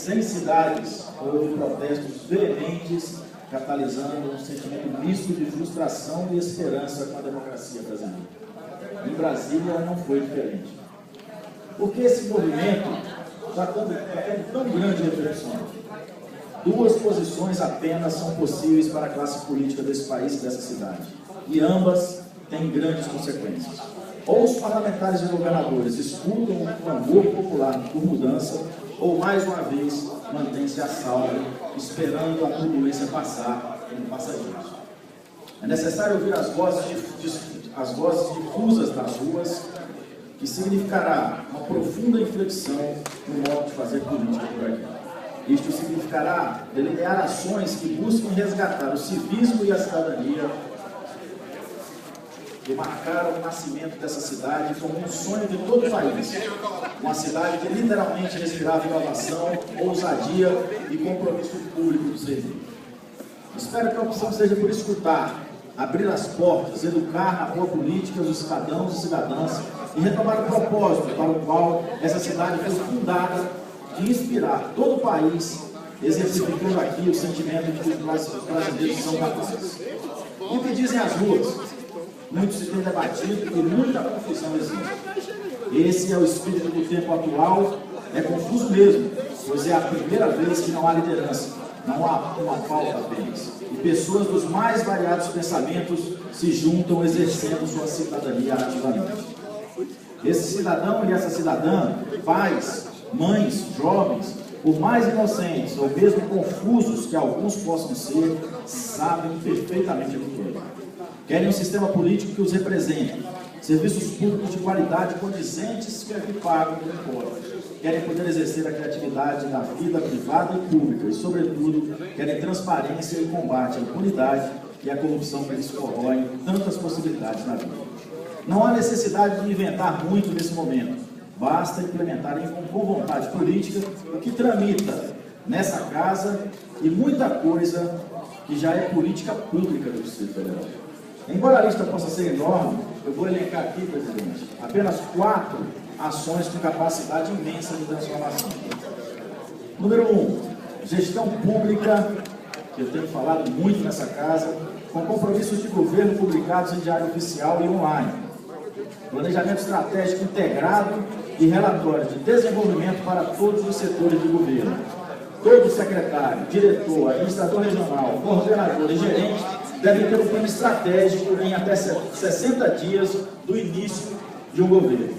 100 cidades houve protestos veementes, catalisando um sentimento misto de frustração e esperança com a democracia brasileira. Em Brasília não foi diferente. Por que esse movimento está tendo tão grande repercussão? Duas posições apenas são possíveis para a classe política desse país e dessa cidade, e ambas têm grandes consequências. Ou os parlamentares e governadores escutam o clamor popular por mudança, ou mais uma vez mantêm-se a salvo, esperando a turbulência passar como passageiros. É necessário ouvir as vozes difusas das ruas, que significará uma profunda inflexão no modo de fazer política por aqui. Isto significará delinear ações que busquem resgatar o civismo e a cidadania, que marcaram o nascimento dessa cidade como um sonho de todo o país. Uma cidade que literalmente respirava inovação, ousadia e compromisso público do serviço. Espero que a opção seja por escutar, abrir as portas, educar na boa política dos cidadãos e cidadãs e retomar o propósito para o qual essa cidade foi fundada, de inspirar todo o país, exemplificando aqui o sentimento de que os brasileiros são capazes. O que dizem as ruas? Muito se tem debatido e muita confusão existe. Esse é o espírito do tempo atual, é confuso mesmo, pois é a primeira vez que não há liderança, não há uma pauta apenas. E pessoas dos mais variados pensamentos se juntam exercendo sua cidadania ativamente. Esse cidadão e essa cidadã, pais, mães, jovens, por mais inocentes ou mesmo confusos que alguns possam ser, sabem perfeitamente o que querem. Querem um sistema político que os represente, serviços públicos de qualidade condizentes com o que pagam por impostos. Querem poder exercer a criatividade na vida privada e pública e, sobretudo, querem transparência e combate à impunidade e à corrupção que lhes corroem tantas possibilidades na vida. Não há necessidade de inventar muito nesse momento. Basta implementarem com vontade política o que tramita nessa casa e muita coisa que já é política pública do Distrito Federal. Embora a lista possa ser enorme, eu vou elencar aqui, presidente, apenas 4 ações com capacidade imensa de transformação. Número 1, gestão pública, que eu tenho falado muito nessa casa, com compromissos de governo publicados em diário oficial e online. Planejamento estratégico integrado e relatórios de desenvolvimento para todos os setores de governo. Todo secretário, diretor, administrador regional, coordenador e gerente devem ter um plano estratégico em até 60 dias do início de um governo.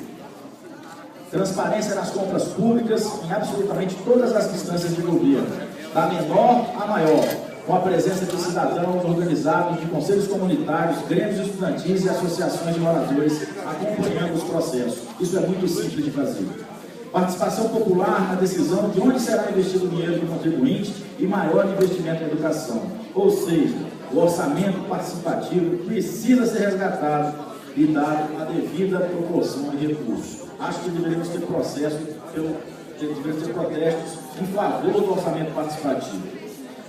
Transparência nas compras públicas em absolutamente todas as instâncias de governo, da menor à maior, com a presença de cidadãos organizados de conselhos comunitários, grêmios estudantis e associações de moradores acompanhando os processos. Isso é muito simples de fazer. Participação popular na decisão de onde será investido o dinheiro do contribuinte e maior investimento em educação. Ou seja, o orçamento participativo precisa ser resgatado e dado a devida proporção de recursos. Acho que deveríamos ter deveríamos ter protestos em favor do orçamento participativo.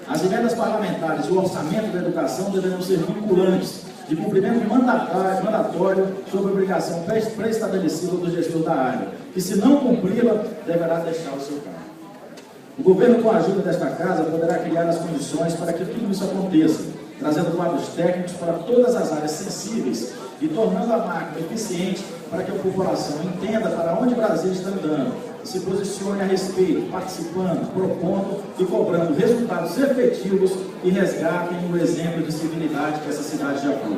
As emendas parlamentares e o orçamento da educação deverão ser vinculantes, de cumprimento mandatório sobre a obrigação pré-estabelecida do gestor da área, que, se não cumpri-la, deverá deixar o seu cargo. O governo, com a ajuda desta casa, poderá criar as condições para que tudo isso aconteça, trazendo quadros técnicos para todas as áreas sensíveis e tornando a máquina eficiente para que a população entenda para onde o Brasil está andando, e se posicione a respeito, participando, propondo e cobrando resultados efetivos e resgatem o exemplo de civilidade que essa cidade já foi.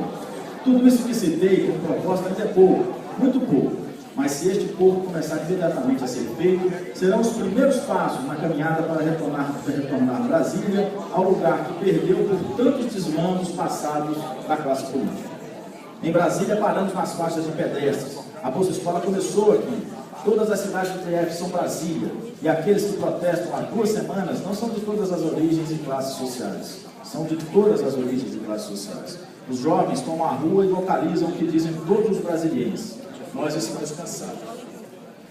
Tudo isso que citei como proposta ainda é pouco, muito pouco, mas se este pouco começar imediatamente a ser feito, serão os primeiros passos na caminhada para retornar Brasília ao lugar que perdeu por tantos desmandos passados da classe política. Em Brasília, paramos nas faixas de pedestres. A Bolsa Escola começou aqui. Todas as cidades do TF são Brasília. E aqueles que protestam há 2 semanas não são de todas as origens e classes sociais. São de todas as origens e classes sociais. Os jovens tomam a rua e vocalizam o que dizem todos os brasileiros. Nós estamos cansados.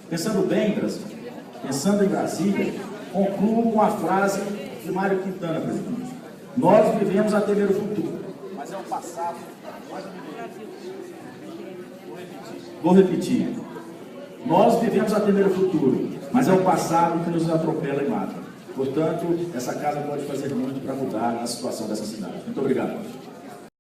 Pensando bem, Brasil, pensando em Brasília, concluo com a frase de Mário Quintana, presidente. Nós vivemos a temer o futuro, mas é o passado. Vou repetir. Nós vivemos a temer o futuro, mas é o passado que nos atropela e mata. Portanto, essa casa pode fazer muito para mudar a situação dessa cidade. Muito obrigado.